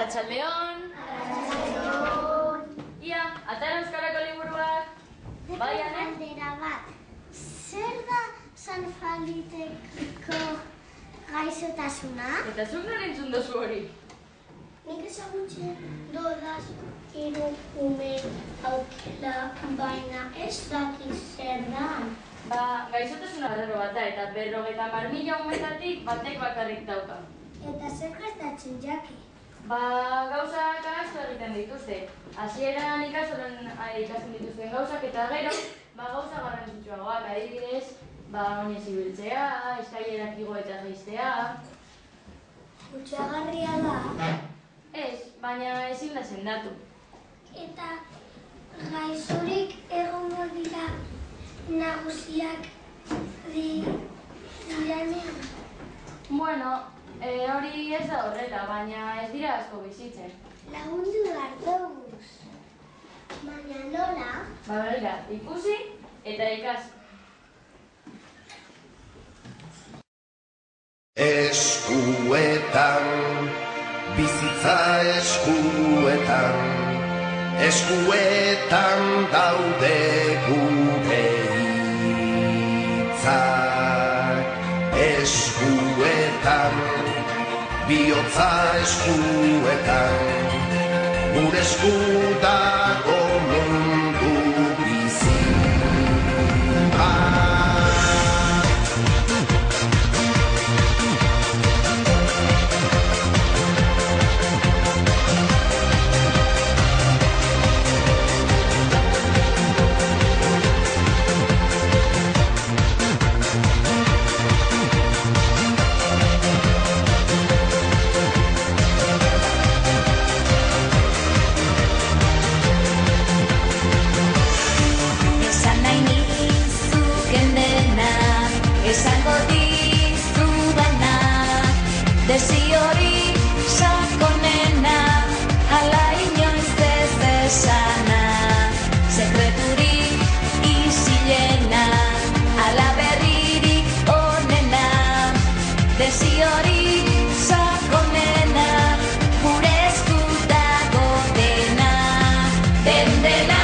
Arratsaldeon. Ia, atara euskarako liburuak. Bai, Ane? Galdera bat. Zer da Sanfaliteko gaixotasuna? Eta zuk nore entzun dozu hori? Nik ezagutzen dodaz 3 ume aukela, baina ez dakit zer da. Gaixotasuna arraro bat da, eta 50.000 umetatik batek bakarrik dauka. Eta zer gertatzen jaki? Gauzak asko egiten dituzte. Hasieran ikasten dituzten gauzak eta gero, gauza garrantzitsuagoak, adibidez, oinez ibiltzea, eskailerak igo eta jaistea. Kutsagarria da? Ez, baina ezin da sendatu. Eta gaixorik egongo dira nagusiak diranean? Bueno, hori ez da horrela, baina ez dira asko bizitzen. Lagundu behar duguz. Baina nola? Begira, ikusi eta ikasi. Eskuetan, bizitza eskuetan, eskuetan daude gure hitzak. Eskuetan, bihotza eskuetan, gure esku dago mundu bizi bat. Desi hori sakonena, ala inoiz ez desana, sekreturik isilena, ala berririk onena. Desi hori sakonena, gure esku dago dena, dena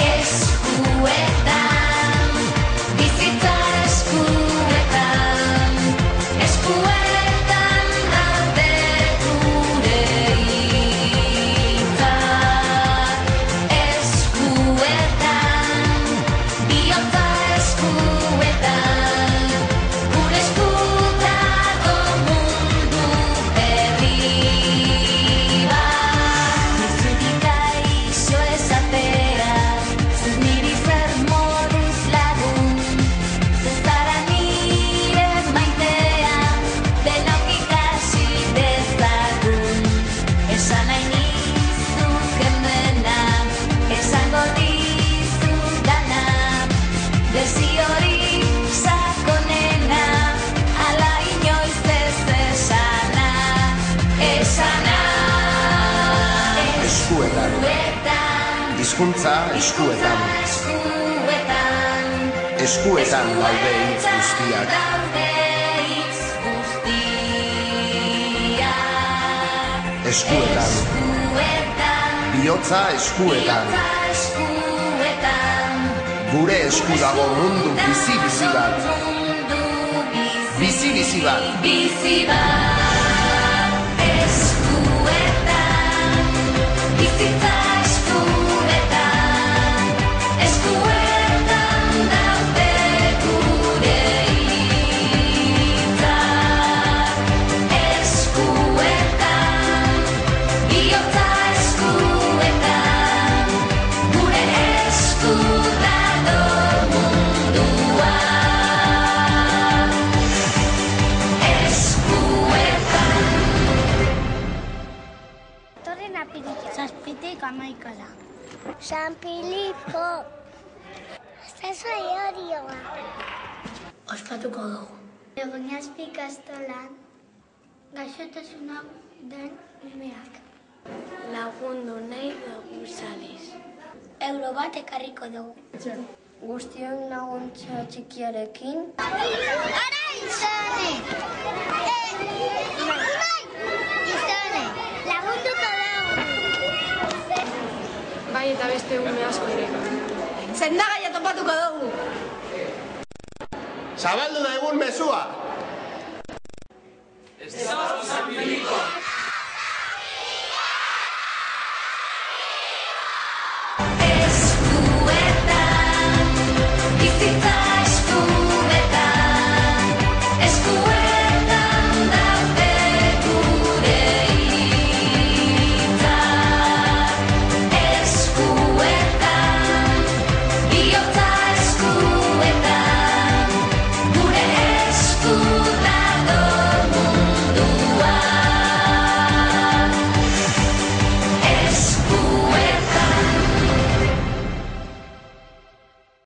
eskuetan, bizitza eskuetan, eskuetan daude gure hitzak. Eskuetan, bihotza eskuetan, gure esku dago mundu berri bat. Nizutik gaixo esatea, zuk niri zer moduz lagun, zezara nire maitea, denok ikasi dezagun. Esan nahi nizuken dena, esango dizudana, desi hori sakonena, ala inoiz ez esana, esana. Eskuetan, hizkuntza eskuetan, eskuetan daude hitz guztiak. Eskuetan, bihotza eskuetan, gure esku dago mundu bizi-bizi bat. Bizi-bizi bat. Eskuetan, bizitza eskuetan, eskuetan daude gure hitzak. Eskuetan, bihotza eskuetan, gure esku dago mundua. Eskuetan. Torren apirila. 7tik 11. San Filipo. Zazoi horioa. Ospatuko dugu. Egoñazpi ikastolan gaixotasuna den umeak. Lagundu nahi dugu zaliz. Euro bat ekarriko dugu. Guztion laguntza txikiarekin. Ara izane! Izane! sendagai eta beste ume asko ere. Sendagaia topatuko dugu. Zabaldu da egun mezua! Estamos